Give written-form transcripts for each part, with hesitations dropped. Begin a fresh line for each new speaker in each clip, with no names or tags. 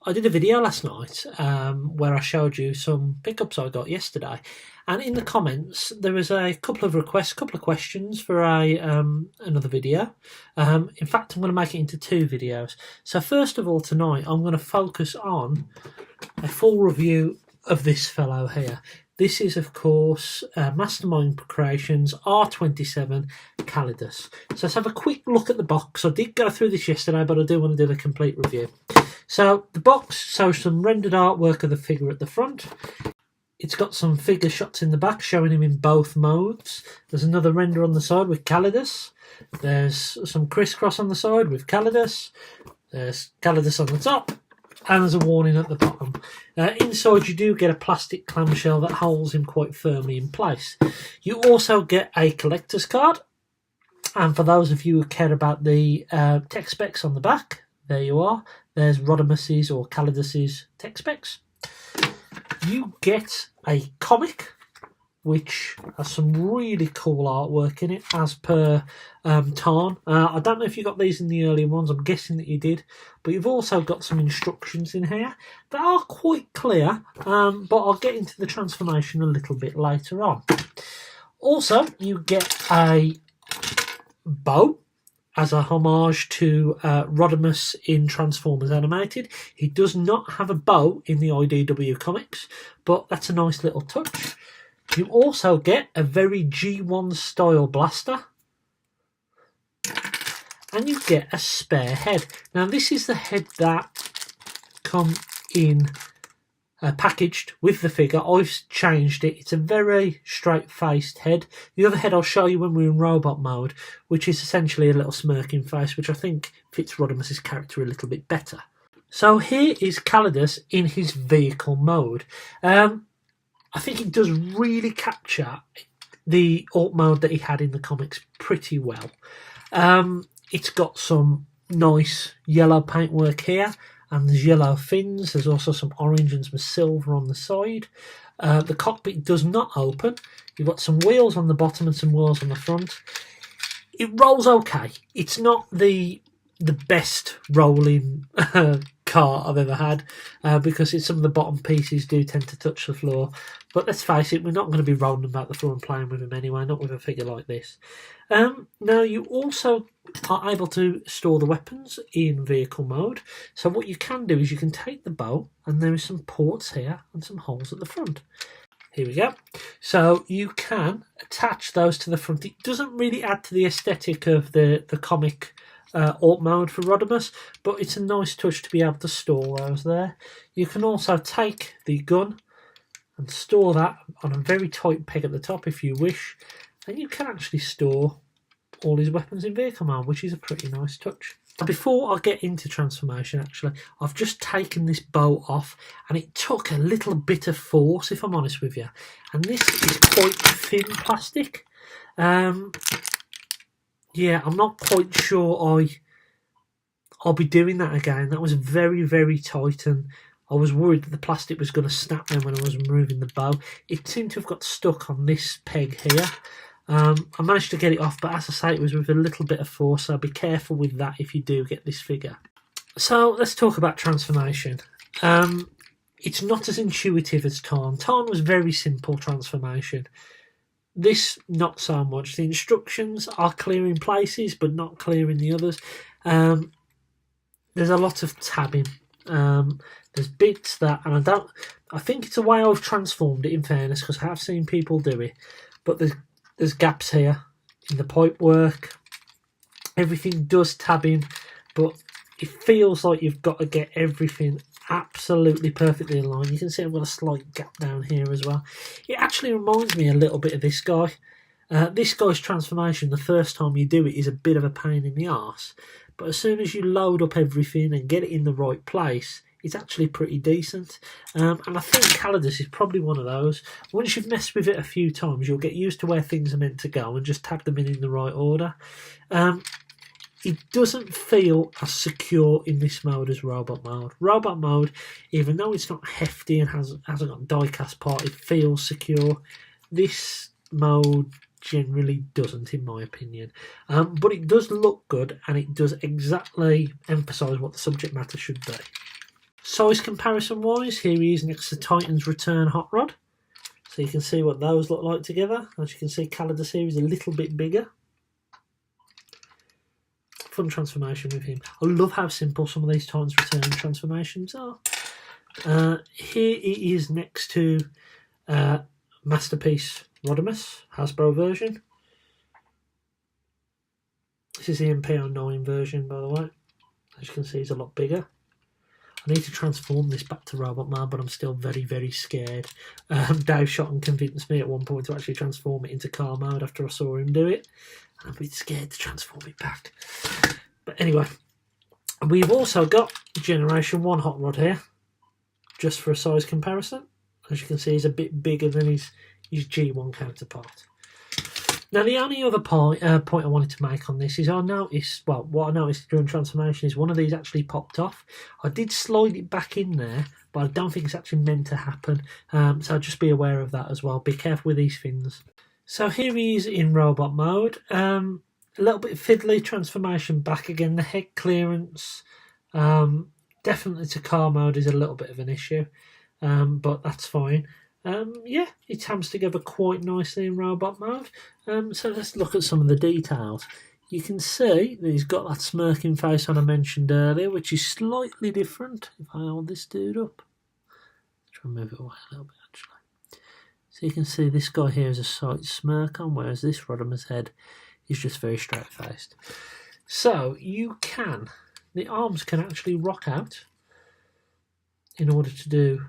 I did a video last night where I showed you some pickups I got yesterday, and in the comments there was a couple of requests, couple of questions for another video. In fact, I'm going to make it into two videos. So first of all, tonight I'm going to focus on a full review of this fellow here. This is, of course, Mastermind Creations R27 Calidus. So let's have a quick look at the box. I did go through this yesterday, but I do want to do a complete review. So the box shows some rendered artwork of the figure at the front. It's got some figure shots in the back showing him in both modes. There's another render on the side with Calidus. There's some crisscross on the side with Calidus. There's Calidus on the top. And there's a warning at the bottom. Inside you do get a plastic clamshell that holds him quite firmly in place. You also get a collector's card. And for those of you who care about the tech specs on the back, there you are. There's Rodimus's or Calidus's tech specs. You get a comic, which has some really cool artwork in it, as per Tarn. I don't know if you got these in the early ones, I'm guessing that you did, but you've also got some instructions in here that are quite clear, but I'll get into the transformation a little bit later on. Also, you get a bow as a homage to Rodimus in Transformers Animated. He does not have a bow in the IDW comics, but that's a nice little touch. You also get a very G1 style blaster. And you get a spare head. Now this is the head that come in packaged with the figure. I've changed it. It's a very straight-faced head. The other head I'll show you when we're in robot mode, which is essentially a little smirking face, which I think fits Rodimus's character a little bit better. So here is Calidus in his vehicle mode. I think it does really capture the alt mode that he had in the comics pretty well. It's got some nice yellow paintwork here, and there's yellow fins. There's also some orange and some silver on the side. The cockpit does not open. You've got some wheels on the bottom and some wheels on the front. It rolls okay. It's not the best rolling car I've ever had, because some of the bottom pieces do tend to touch the floor. But let's face it, we're not going to be rolling about the floor and playing with them anyway, not with a figure like this. Now you also are able to store the weapons in vehicle mode. So what you can do is you can take the bow, and there is some ports here and some holes at the front. Here we go. So you can attach those to the front. It doesn't really add to the aesthetic of the comic alt mode for Rodimus, but it's a nice touch to be able to store those there. You can also take the gun and store that on a very tight peg at the top if you wish, and you can actually store all his weapons in vehicle mode, which is a pretty nice touch. Before I get into transformation, actually, I've just taken this bow off, and it took a little bit of force, if I'm honest with you. And this is quite thin plastic. Yeah, I'm not quite sure I'll be doing that again. That was very, very tight, and I was worried that the plastic was going to snap then when I was removing the bow. It seemed to have got stuck on this peg here. I managed to get it off, but as I say, it was with a little bit of force, so be careful with that if you do get this figure. So let's talk about transformation. It's not as intuitive as Tarn. Tarn was very simple transformation. This, not so much. The instructions are clear in places, but not clear in the others. There's a lot of tabbing. There's bits that, and I think it's a way I've transformed it, in fairness, because I have seen people do it, but there's gaps here in the pipe work. Everything does tab in, but it feels like you've got to get everything absolutely perfectly in line. You can see I've got a slight gap down here as well. It actually reminds me a little bit of this guy. This guy's transformation, the first time you do it, is a bit of a pain in the arse, but as soon as you load up everything and get it in the right place, it's actually pretty decent. And I think Calidus is probably one of those. Once you've messed with it a few times, you'll get used to where things are meant to go and just tab them in the right order. It doesn't feel as secure in this mode as robot mode. Robot mode, even though it's not hefty and hasn't got die-cast part, it feels secure. This mode generally doesn't, in my opinion. But it does look good, and it does exactly emphasise what the subject matter should be. Size comparison wise, here he is next to Titan's Return Hot Rod. So you can see what those look like together. As you can see, Calidus here is a little bit bigger. Fun transformation with him. I love how simple some of these Titan's Return transformations are. Here he is next to Masterpiece Rodimus, Hasbro version. This is the MP09 version, by the way. As you can see, he's a lot bigger. I need to transform this back to Robot Man, but I'm still very, very scared. Dave shot and convinced me at one point to actually transform it into car mode after I saw him do it. I'm a bit scared to transform it back. But anyway, we've also got Generation 1 Hot Rod here, just for a size comparison. As you can see, he's a bit bigger than his G1 counterpart. Now, the only other point I wanted to make on this is what I noticed during transformation is one of these actually popped off. I did slide it back in there, but I don't think it's actually meant to happen. So just be aware of that as well. Be careful with these fins. So here he is in robot mode. A little bit fiddly transformation back again. The head clearance, definitely to car mode is a little bit of an issue, but that's fine. Yeah, it comes together quite nicely in robot mode. So let's look at some of the details. You can see that he's got that smirking face I mentioned earlier, which is slightly different. If I hold this dude up, try and move it away a little bit actually. So you can see this guy here has a slight smirk on, whereas this Rodimus head is just very straight faced. So the arms can actually rock out in order to do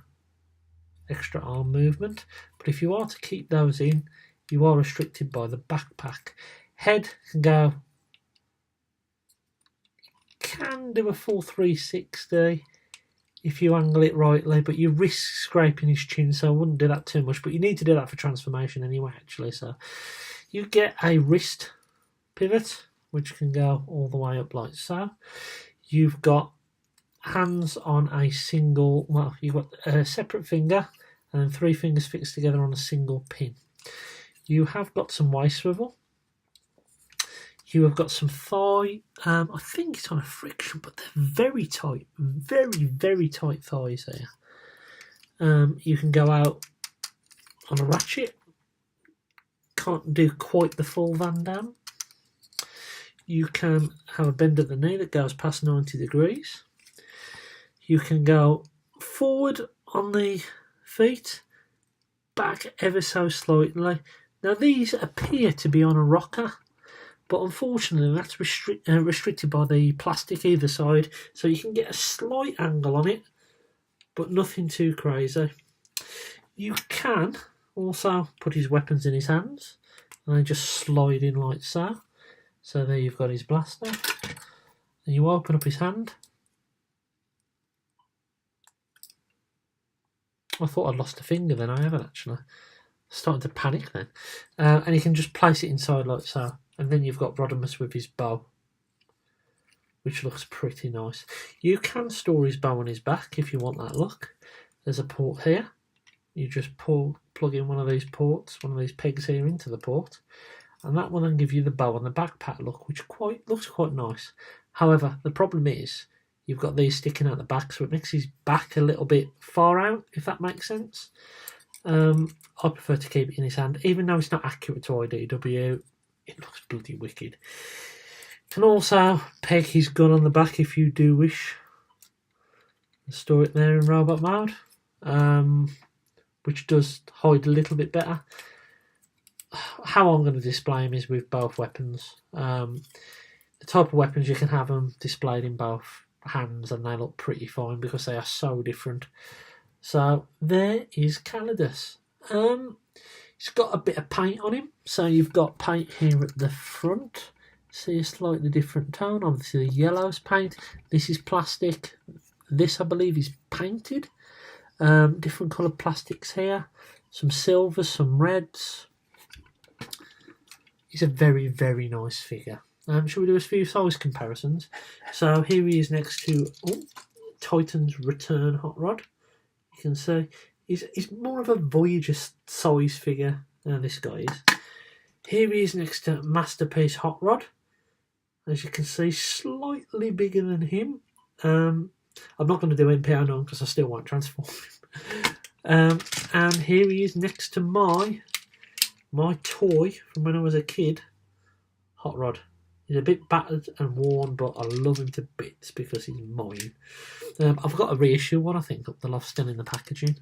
extra arm movement, but if you are to keep those in, you are restricted by the backpack. Head can do a full 360 if you angle it rightly, but you risk scraping his chin, so I wouldn't do that too much, but you need to do that for transformation anyway actually. So you get a wrist pivot which can go all the way up like so. You've got hands on a single, well, you've got a separate finger and then 3 fingers fixed together on a single pin. You have got some waist swivel. You have got some thigh, I think it's on a friction, but they're very tight, very, very tight thighs there. You can go out on a ratchet. Can't do quite the full Van Damme. You can have a bend at the knee that goes past 90 degrees. You can go forward on the feet, back ever so slightly. Now these appear to be on a rocker, but unfortunately that's restricted by the plastic either side, so you can get a slight angle on it, but nothing too crazy. You can also put his weapons in his hands, and they just slide in like so. So there you've got his blaster, and you open up his hand. I thought I'd lost a finger then, I haven't actually. Starting to panic then. And you can just place it inside like so. And then you've got Rodimus with his bow, which looks pretty nice. You can store his bow on his back if you want that look. There's a port here. You just plug in one of these ports, one of these pegs here into the port. And that will then give you the bow on the backpack look, which looks quite nice. However, the problem is, you've got these sticking out the back, so it makes his back a little bit far out, if that makes sense. I prefer to keep it in his hand, even though it's not accurate to IDW. It looks bloody wicked. Can also peg his gun on the back if you do wish. And store it there in robot mode, which does hide a little bit better. How I'm going to display him is with both weapons. The type of weapons you can have them displayed in both hands, and they look pretty fine because they are so different. So there is Calidus. He's got a bit of paint on him, so you've got paint here at the front. See a slightly different tone. Obviously the yellow's paint. This is plastic. This I believe is painted. Different coloured plastics here. Some silvers, some reds. He's a very, very nice figure. Shall we do a few size comparisons? So here he is next to Titan's Return Hot Rod. You can see he's more of a Voyager size figure than this guy is. Here he is next to Masterpiece Hot Rod. As you can see, slightly bigger than him. I'm not going to do NPO9 because I still won't transform him. And here he is next to my toy from when I was a kid, Hot Rod. He's a bit battered and worn, but I love him to bits because he's mine. I've got a reissue one, I think, up the loft, still in the packaging,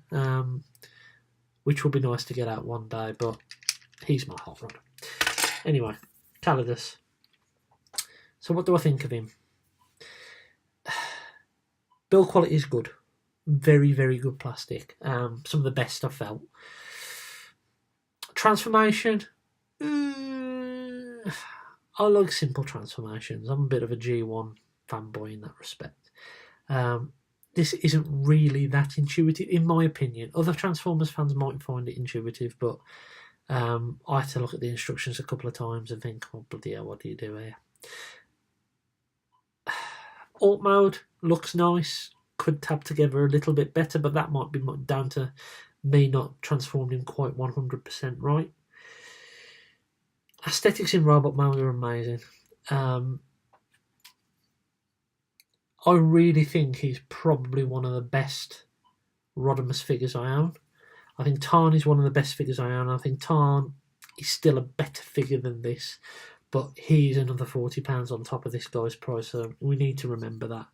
which will be nice to get out one day, but he's my Hot Rod. Anyway, Calidus. So what do I think of him? Build quality is good. Very, very good plastic. Some of the best I've felt. Transformation. I like simple transformations. I'm a bit of a G1 fanboy in that respect. This isn't really that intuitive, in my opinion. Other Transformers fans might find it intuitive, but I had to look at the instructions a couple of times and think, oh, bloody hell, what do you do here? Alt mode looks nice. Could tab together a little bit better, but that might be down to me not transforming him quite 100% right. Aesthetics in robot mode are amazing. I really think he's probably one of the best Rodimus figures I own. I think Tarn is one of the best figures I own. I think Tarn is still a better figure than this, but he's another £40 on top of this guy's price, so we need to remember that.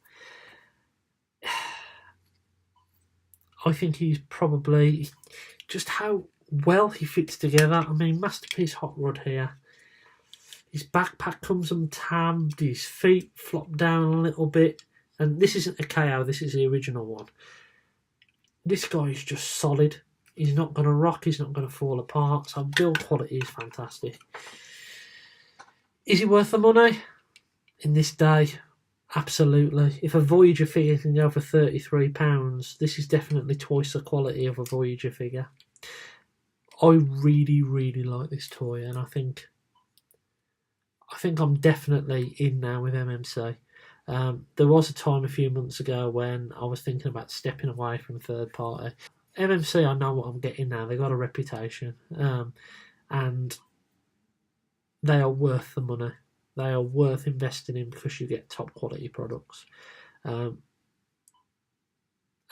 I think he's probably just how well he fits together. I mean, masterpiece Hot Rod here. His backpack comes untabbed, his feet flop down a little bit, and this isn't a KO, this is the original one. This guy is just solid. He's not going to rock, he's not going to fall apart, so build quality is fantastic. Is he worth the money? In this day, absolutely. If a Voyager figure can go for £33, this is definitely twice the quality of a Voyager figure. I really, really like this toy, and I think I'm definitely in now with MMC. There was a time a few months ago when I was thinking about stepping away from third party. MMC, I know what I'm getting now. They've got a reputation, and they are worth the money. They are worth investing in because you get top quality products.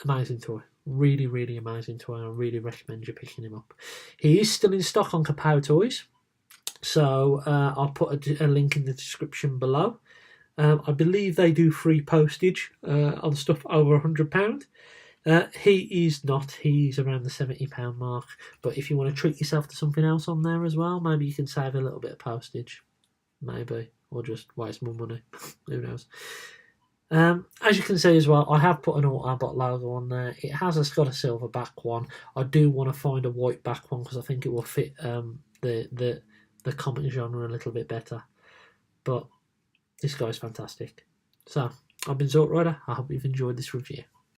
Amazing toy. Really, really amazing toy. I really recommend you picking him up. He is still in stock on Kapow Toys, so I'll put a link in the description below. I believe they do free postage on stuff over £100. He is not. He's around the £70 mark. But if you want to treat yourself to something else on there as well, maybe you can save a little bit of postage. Maybe. Or just waste more money. Who knows? As you can see as well, I have put an Autobot logo on there. It has got a silver back one. I do want to find a white back one because I think it will fit the comic genre a little bit better. But this guy's fantastic. So, I've been Zort Rider. I hope you've enjoyed this review.